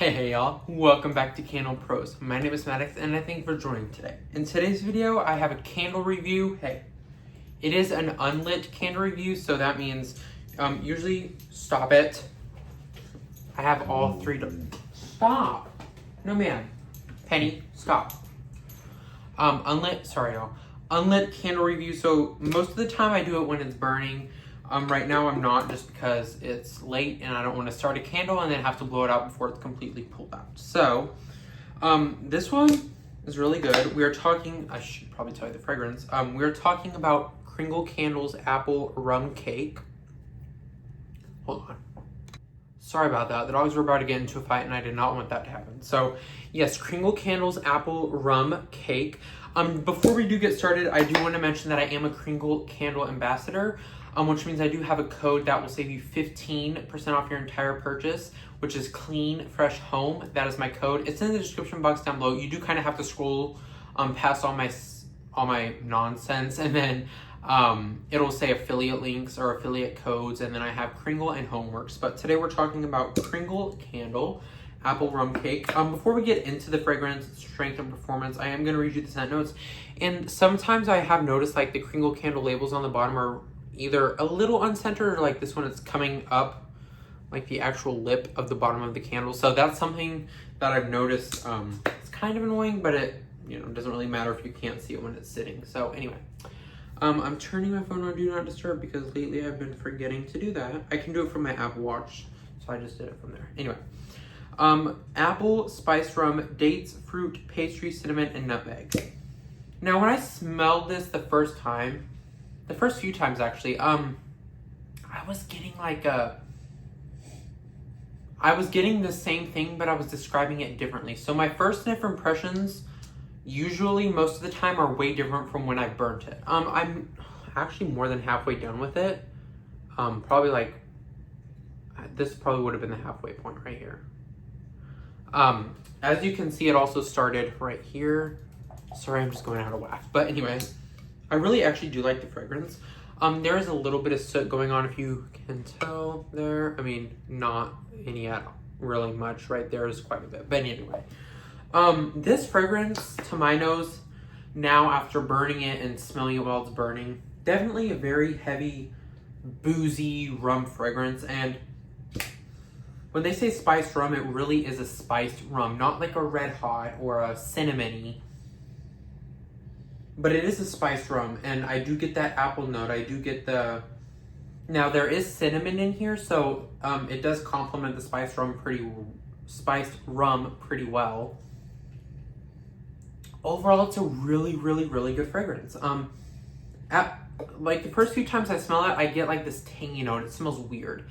Hey y'all, welcome back to Candle Pros. My name is Maddox and I thank you for joining today. In today's video, I have a candle review. Hey, it is an unlit candle review, so that means usually, stop it. I have all three stop. No ma'am. Penny, stop. Sorry y'all. Unlit candle review, so most of the time I do it when it's burning. Right now I'm not, just because it's late and I don't want to start a candle and then have to blow it out before it's completely pulled out. So, this one is really good. We are talking, I should probably tell you the fragrance. We are talking about Kringle Candle's Apple Rum Cake. Hold on. Sorry about that. The dogs were about to get into a fight and I did not want that to happen. So, yes, Kringle Candle's Apple Rum Cake. Before we do get started, I do want to mention that I am a Kringle Candle ambassador. Which means I do have a code that will save you 15% off your entire purchase, which is CLEANFRESHHOME. That is my code. It's in the description box down below. You do kind of have to scroll past all my nonsense, and then it'll say affiliate links or affiliate codes, and then I have Kringle and Homeworks. But today we're talking about Kringle Candle Apple Rum Cake. Before we get into the fragrance, strength, and performance, I am going to read you the scent notes. And sometimes I have noticed like the Kringle Candle labels on the bottom are either a little uncentered, or like this one, it's coming up like the actual lip of the bottom of the candle. So that's something that I've noticed. It's kind of annoying, but it doesn't really matter if you can't see it when it's sitting. So anyway, I'm turning my phone on Do Not Disturb because lately I've been forgetting to do that. I can do it from my Apple Watch, so I just did it from there. Anyway, apple, spice rum, dates, fruit, pastry, cinnamon, and nutmeg. Now when I smelled this the first few times actually, I was getting I was getting the same thing, but I was describing it differently. So my first sniff impressions, usually most of the time, are way different from when I burnt it. I'm actually more than halfway done with it. Probably like, this probably would have been the halfway point right here. As you can see, it also started right here. Sorry, I'm just going out of whack. But anyway, I really actually do like the fragrance. There is a little bit of soot going on, if you can tell there. I mean, not any at really much. Right there is quite a bit. But anyway, this fragrance, to my nose, now after burning it and smelling it while it's burning, definitely a very heavy, boozy rum fragrance. And when they say spiced rum, it really is a spiced rum, not like a red hot or a cinnamony. But it is a spiced rum, and I do get that apple note. I do get now there is cinnamon in here, so it does complement the spiced rum pretty well. Overall, it's a really, really, really good fragrance. Like the first few times I smell it, I get like this tangy note. It smells weird.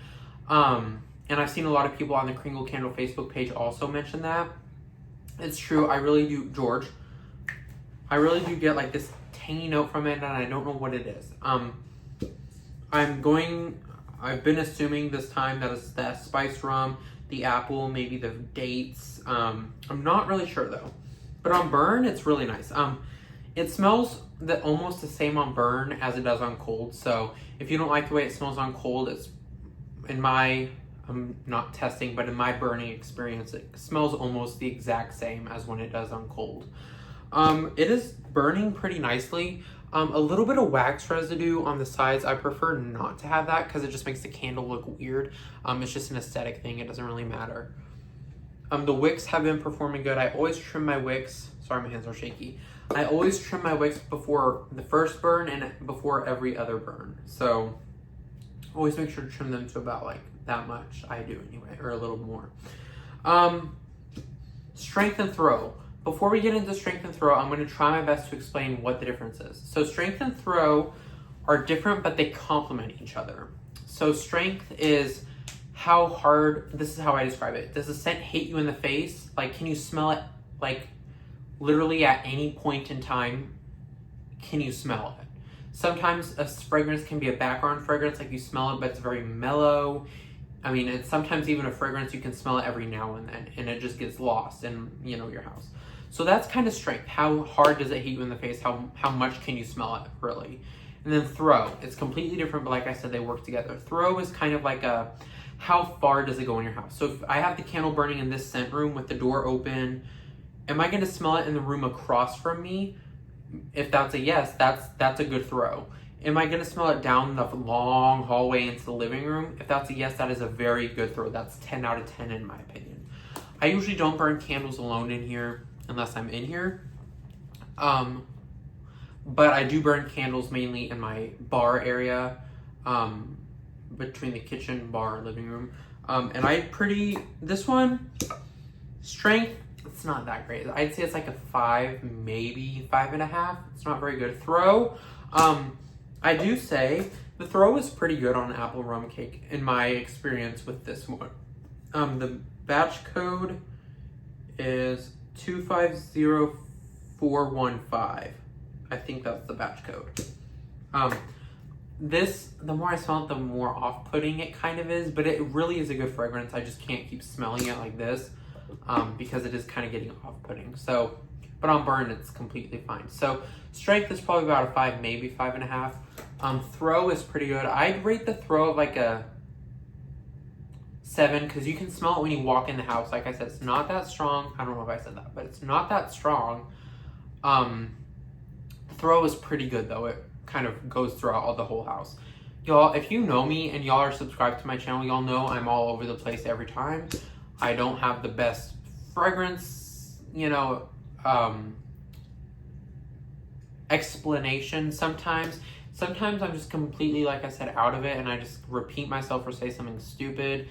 And I've seen a lot of people on the Kringle Candle Facebook page also mention that. It's true. I really do, George. I really do get like this tangy note from it, and I don't know what it is. I've been assuming this time that it's the spiced rum, the apple, maybe the dates. I'm not really sure though. But on burn, it's really nice. It smells almost the same on burn as it does on cold. So if you don't like the way it smells on cold, I'm not testing, but in my burning experience, it smells almost the exact same as when it does on cold. It is burning pretty nicely. A little bit of wax residue on the sides. I prefer not to have that because it just makes the candle look weird. It's just an aesthetic thing. It doesn't really matter. The wicks have been performing good. I always trim my wicks. Sorry, my hands are shaky. I always trim my wicks before the first burn and before every other burn. So always make sure to trim them to about like that much. I do anyway, or a little more. Strength and throw. Before we get into strength and throw, I'm going to try my best to explain what the difference is. So strength and throw are different, but they complement each other. So strength is how hard, this is how I describe it. Does the scent hit you in the face? Like, can you smell it, like, literally at any point in time? Can you smell it? Sometimes a fragrance can be a background fragrance, like you smell it, but it's very mellow. I mean, it's sometimes even a fragrance you can smell it every now and then, and it just gets lost in, your house. So that's kind of strength. How hard does it hit you in the face? How much can you smell it, really? And then throw. It's completely different, but like I said, they work together. Throw is kind of like a, how far does it go in your house? So if I have the candle burning in this scent room with the door open, am I going to smell it in the room across from me? If that's a yes, that's a good throw. Am I going to smell it down the long hallway into the living room? If that's a yes, that is a very good throw. That's 10 out of 10 in my opinion. I usually don't burn candles alone in here unless I'm in here. But I do burn candles mainly in my bar area, between the kitchen, bar, and living room. And this one, strength, it's not that great. I'd say it's like a 5, maybe 5.5. It's not very good. Throw, I do say the throw is pretty good on apple rum cake in my experience with this one. The batch code is 250415. I think that's the batch code. The more I smell it, the more off-putting it kind of is, but it really is a good fragrance. I just can't keep smelling it like this, because it is kind of getting off-putting. So, but on burn, it's completely fine. So strength is probably about a 5, maybe 5.5. Throw is pretty good. I'd rate the throw of like a 7, because you can smell it when you walk in the house. Like I said, it's not that strong. I don't know if I said that, but it's not that strong. The throw is pretty good though. It kind of goes throughout the whole house. Y'all, if you know me and y'all are subscribed to my channel, y'all know I'm all over the place every time. I don't have the best fragrance, explanation sometimes. Sometimes I'm just completely, like I said, out of it, and I just repeat myself or say something stupid.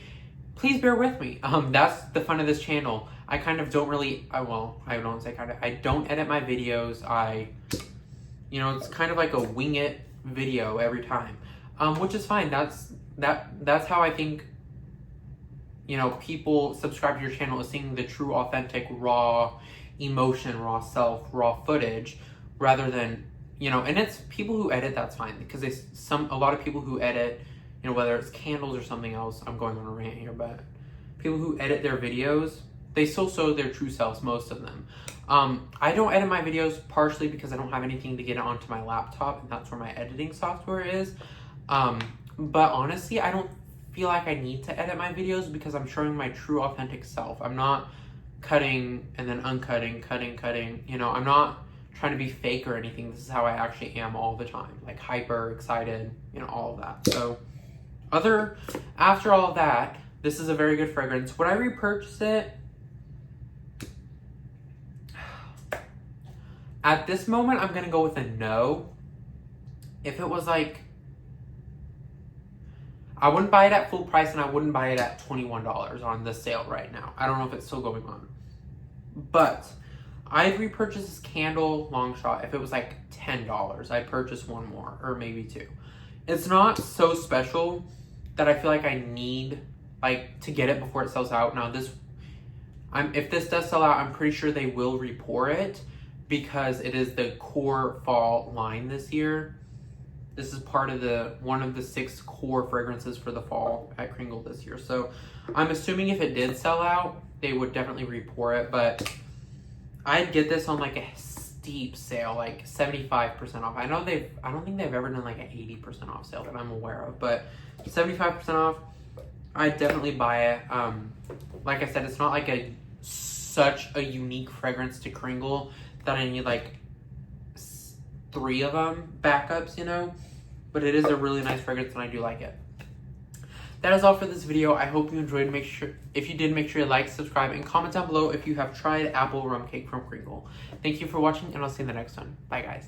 Please bear with me. That's the fun of this channel. I kind of don't really, I don't say kind of, I don't edit my videos. It's kind of like a wing it video every time, which is fine. That's how I think, people subscribe to your channel, is seeing the true, authentic, raw emotion, raw self, raw footage, rather than, and it's people who edit, that's fine, because a lot of people who edit, whether it's candles or something else, I'm going on a rant here, but people who edit their videos, they still show their true selves, most of them. I don't edit my videos partially because I don't have anything to get it onto my laptop, and that's where my editing software is. But honestly, I don't feel like I need to edit my videos because I'm showing my true, authentic self. I'm not cutting and then uncutting, cutting. I'm not trying to be fake or anything. This is how I actually am all the time, like hyper excited, all of that. So after all of that, this is a very good fragrance. Would I repurchase it? At this moment, I'm gonna go with a no. If it was like, I wouldn't buy it at full price, and I wouldn't buy it at $21 on the sale right now. I don't know if it's still going on, but I'd repurchase this candle long shot if it was like $10. I'd purchase one more, or maybe 2. It's not so special that I feel like I need to get it before it sells out. Now if this does sell out, I'm pretty sure they will re-pour it, because it is the core fall line this year. This is part of one of the 6 core fragrances for the fall at Kringle this year. So I'm assuming if it did sell out, they would definitely re-pour it, but I'd get this on like a steep sale, like 75% off. I don't think they've ever done like an 80% off sale that I'm aware of, but 75% off, I'd definitely buy it. Like I said, it's not like such a unique fragrance to Kringle that I need like 3 of them backups, but it is a really nice fragrance and I do like it. That is all for this video. I hope you enjoyed. If you did, make sure you like, subscribe, and comment down below if you have tried apple rum cake from Kringle. Thank you for watching, and I'll see you in the next one. Bye, guys.